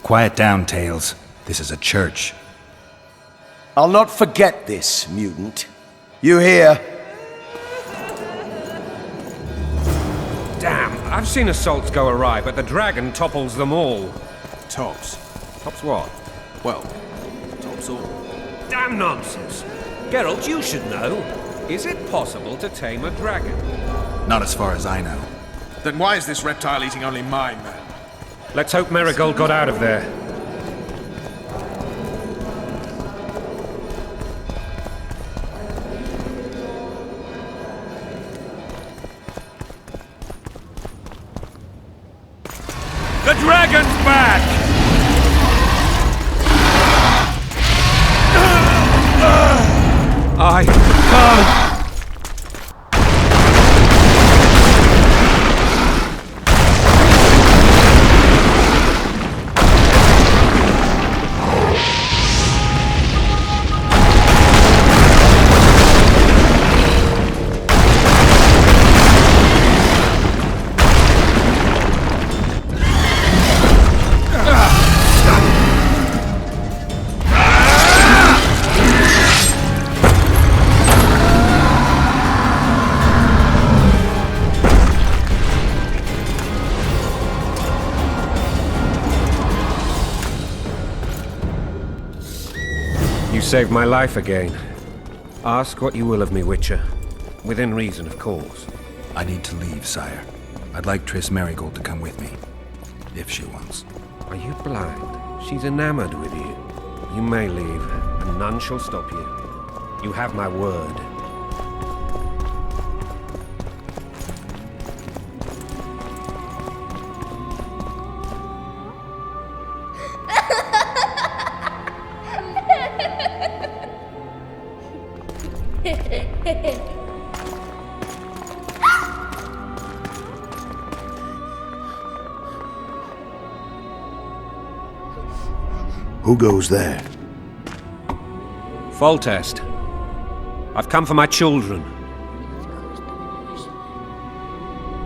Quiet down, Tales. This is a church. I'll not forget this, mutant. You hear? Damn, I've seen assaults go awry, but the dragon topples them all. Tops. Tops what? Well, tops all. Damn nonsense! Geralt, you should know. Is it possible to tame a dragon? Not as far as I know. Then why is this reptile eating only my men? Let's hope Marigold got out of there. The dragon's back! I can't. You saved my life again. Ask what you will of me, Witcher. Within reason, of course. I need to leave, sire. I'd like Triss Marigold to come with me. If she wants. Are you blind? She's enamored with you. You may leave, and none shall stop you. You have my word. Who goes there? Foltest. I've come for my children.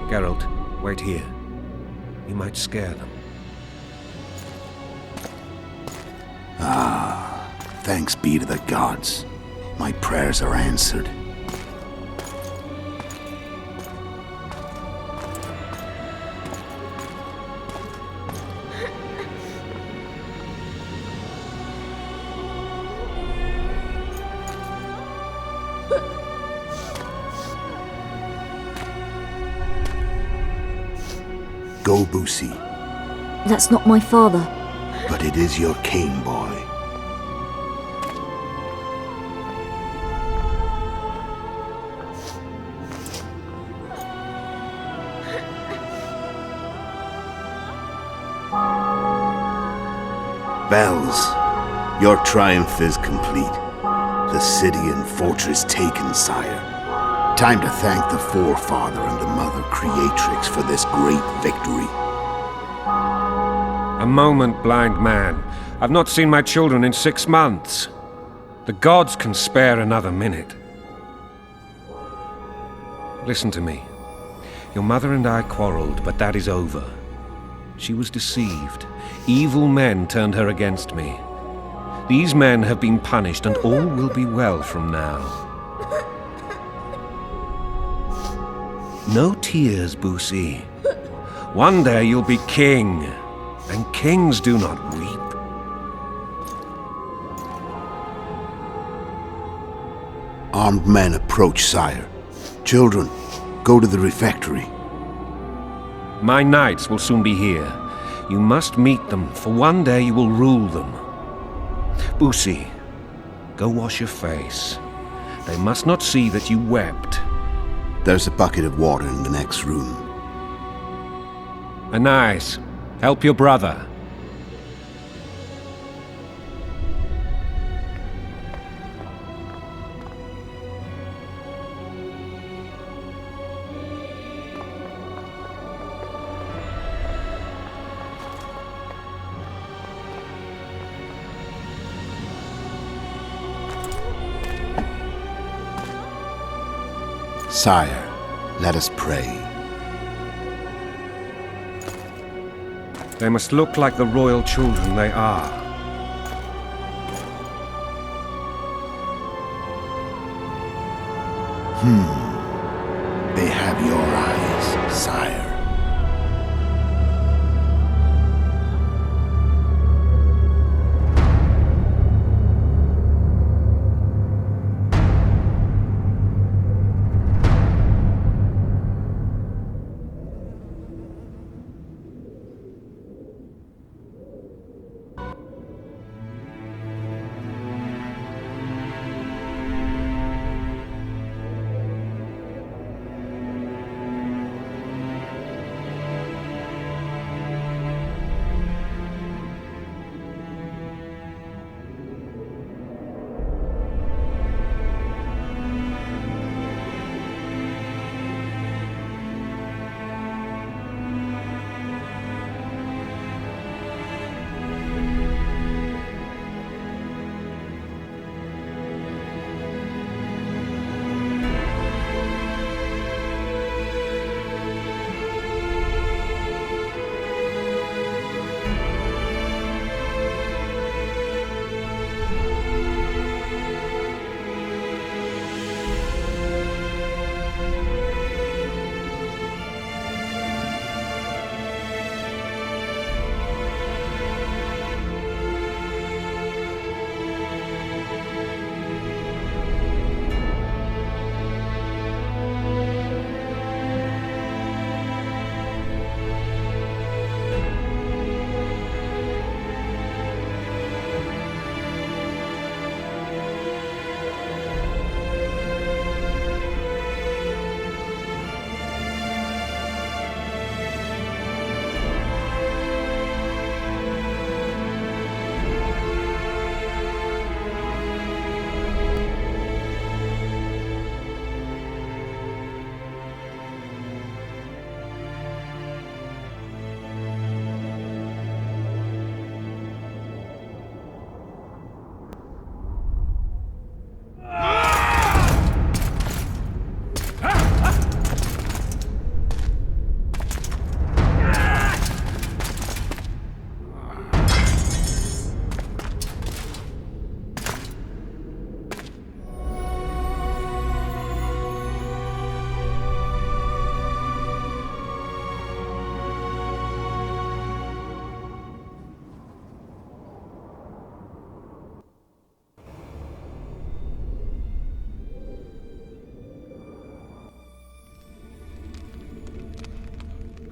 Geralt, wait here. You might scare them. Ah, thanks be to the gods. My prayers are answered. Go, Boosie. That's not my father. But it is your king, boy. Bells, your triumph is complete. The city and fortress taken, sire. Time to thank the Forefather and the Mother Creatrix for this great victory. A moment, blind man. I've not seen my children in 6 months. The gods can spare another minute. Listen to me. Your mother and I quarreled, but that is over. She was deceived. Evil men turned her against me. These men have been punished, and all will be well from now. No tears, Boosie. One day you'll be king, and kings do not weep. Armed men approach, sire. Children, go to the refectory. My knights will soon be here. You must meet them, for one day you will rule them. Boosie, go wash your face. They must not see that you wept. There's a bucket of water in the next room. Anais, help your brother. Sire, let us pray. They must look like the royal children they are. They have your eyes, sire.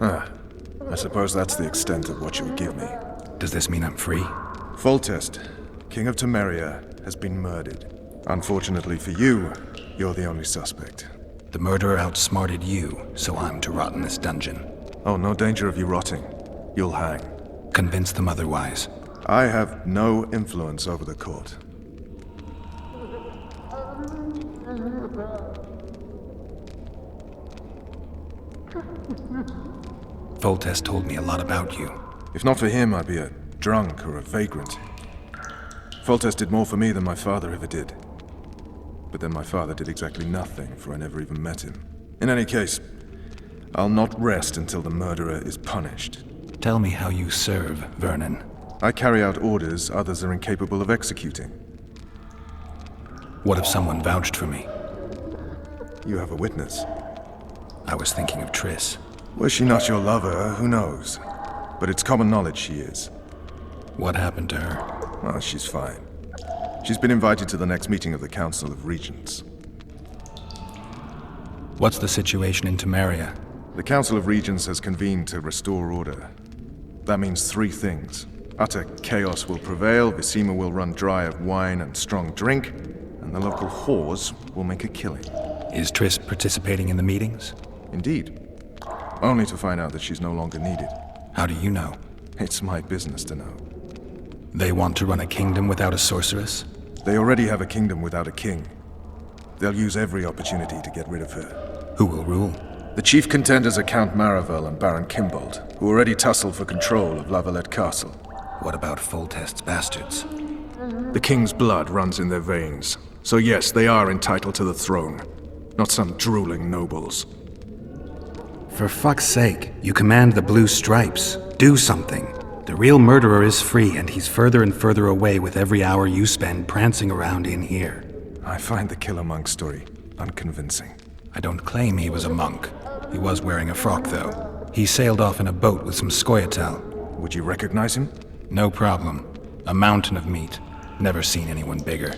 I suppose that's the extent of what you would give me. Does this mean I'm free? Foltest, King of Temeria, has been murdered. Unfortunately for you, you're the only suspect. The murderer outsmarted you, so I'm to rot in this dungeon. Oh, no danger of you rotting. You'll hang. Convince them otherwise. I have no influence over the court. Foltest told me a lot about you. If not for him, I'd be a drunk or a vagrant. Foltest did more for me than my father ever did. But then my father did exactly nothing, for I never even met him. In any case, I'll not rest until the murderer is punished. Tell me how you serve, Vernon. I carry out orders others are incapable of executing. What if someone vouched for me? You have a witness. I was thinking of Triss. Was she not your lover? Who knows? But it's common knowledge she is. What happened to her? Well, she's fine. She's been invited to the next meeting of the Council of Regents. What's the situation in Temeria? The Council of Regents has convened to restore order. That means 3 things. Utter chaos will prevail, Visima will run dry of wine and strong drink, and the local whores will make a killing. Is Triss participating in the meetings? Indeed. Only to find out that she's no longer needed. How do you know? It's my business to know. They want to run a kingdom without a sorceress? They already have a kingdom without a king. They'll use every opportunity to get rid of her. Who will rule? The chief contenders are Count Maravel and Baron Kimbold, who already tussle for control of Lavalette Castle. What about Foltest's bastards? The king's blood runs in their veins. So yes, they are entitled to the throne. Not some drooling nobles. For fuck's sake, you command the Blue Stripes. Do something. The real murderer is free, and he's further and further away with every hour you spend prancing around in here. I find the Killer Monk story unconvincing. I don't claim he was a monk. He was wearing a frock, though. He sailed off in a boat with some Scoia'tael. Would you recognize him? No problem. A mountain of meat. Never seen anyone bigger.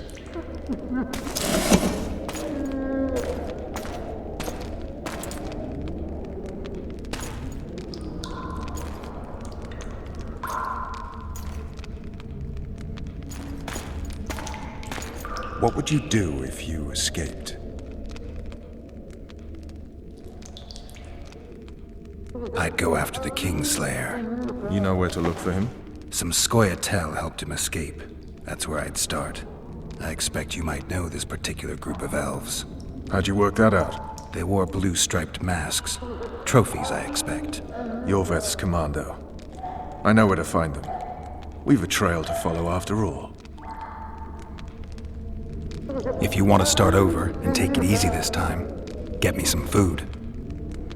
What would you do if you escaped? I'd go after the Kingslayer. You know where to look for him? Some Scoia'tael helped him escape. That's where I'd start. I expect you might know this particular group of elves. How'd you work that out? They wore blue-striped masks. Trophies, I expect. Yorveth's commando. I know where to find them. We've a trail to follow after all. If you want to start over and take it easy this time, get me some food.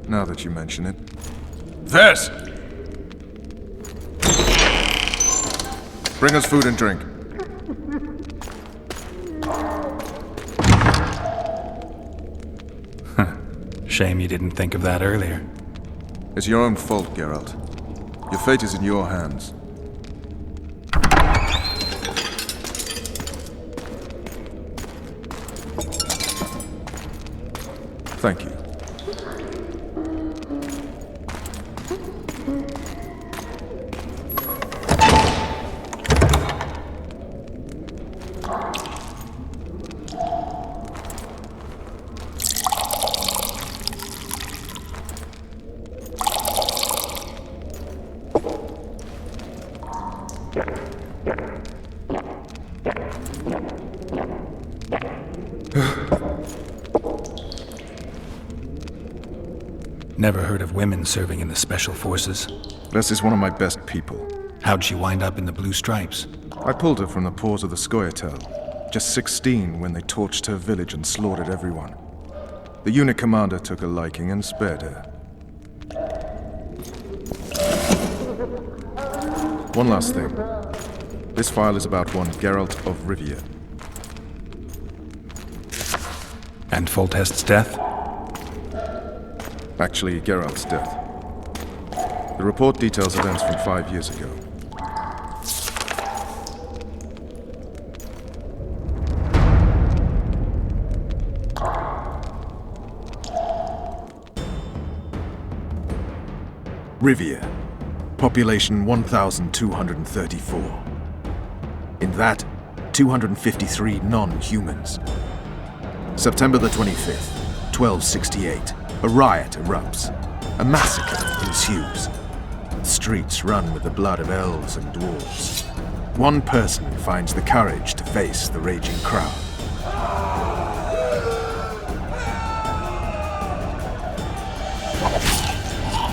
Now that you mention it. Vess! Bring us food and drink. Shame you didn't think of that earlier. It's your own fault, Geralt. Your fate is in your hands. Thank you. Never heard of women serving in the Special Forces. Les is one of my best people. How'd she wind up in the Blue Stripes? I pulled her from the paws of the Scoia'tael. Just 16 when they torched her village and slaughtered everyone. The unit commander took a liking and spared her. One last thing. This file is about one Geralt of Rivia. And Foltest's death? Actually, Geralt's death. The report details events from 5 years ago. Rivia. Population 1,234. In that, 253 non-humans. September the 25th, 1268. A riot erupts. A massacre ensues. The streets run with the blood of elves and dwarves. One person finds the courage to face the raging crowd.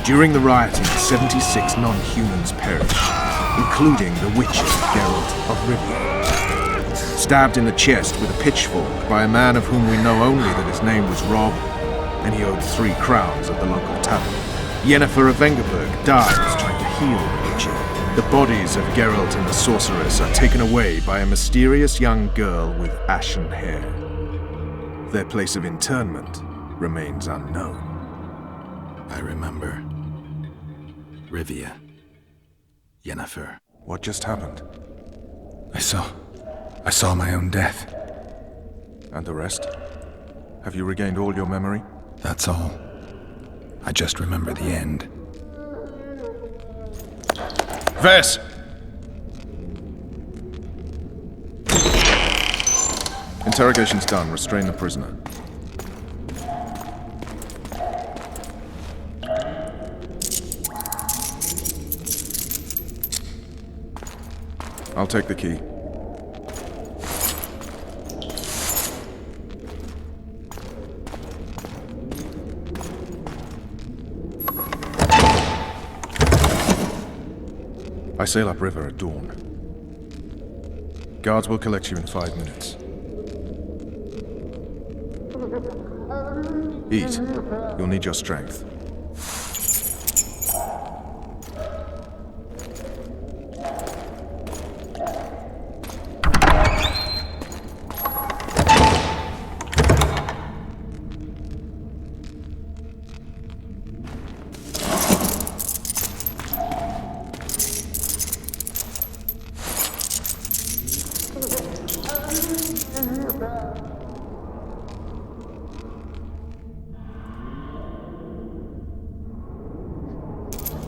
During the rioting, 76 non-humans perish, including the Witcher, Geralt of Rivia. Stabbed in the chest with a pitchfork by a man of whom we know only that his name was Rob, and he owed 3 crowns at the local tavern. Yennefer of Vengerberg dies trying to heal the Witcher. The bodies of Geralt and the sorceress are taken away by a mysterious young girl with ashen hair. Their place of interment remains unknown. I remember. Rivia. Yennefer. What just happened? I saw my own death. And the rest? Have you regained all your memory? That's all. I just remember the end. Vess! Interrogation's done. Restrain the prisoner. I'll take the key. I sail upriver at dawn. Guards will collect you in 5 minutes. Eat. You'll need your strength.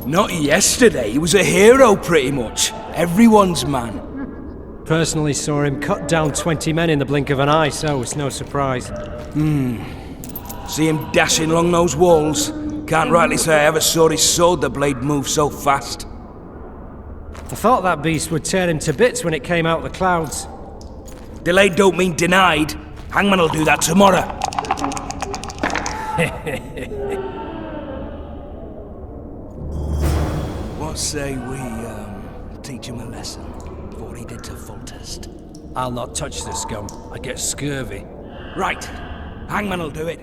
Not yesterday, he was a hero pretty much. Everyone's man. Personally saw him cut down 20 men in the blink of an eye, so it's no surprise. See him dashing along those walls? Can't rightly say I ever saw his sword the blade move so fast. I thought that beast would tear him to bits when it came out of the clouds. Delayed don't mean denied. Hangman will do that tomorrow. What say we, teach him a lesson, before he did to Foltest? I'll not touch the scum. I get scurvy. Right. Hangman will do it.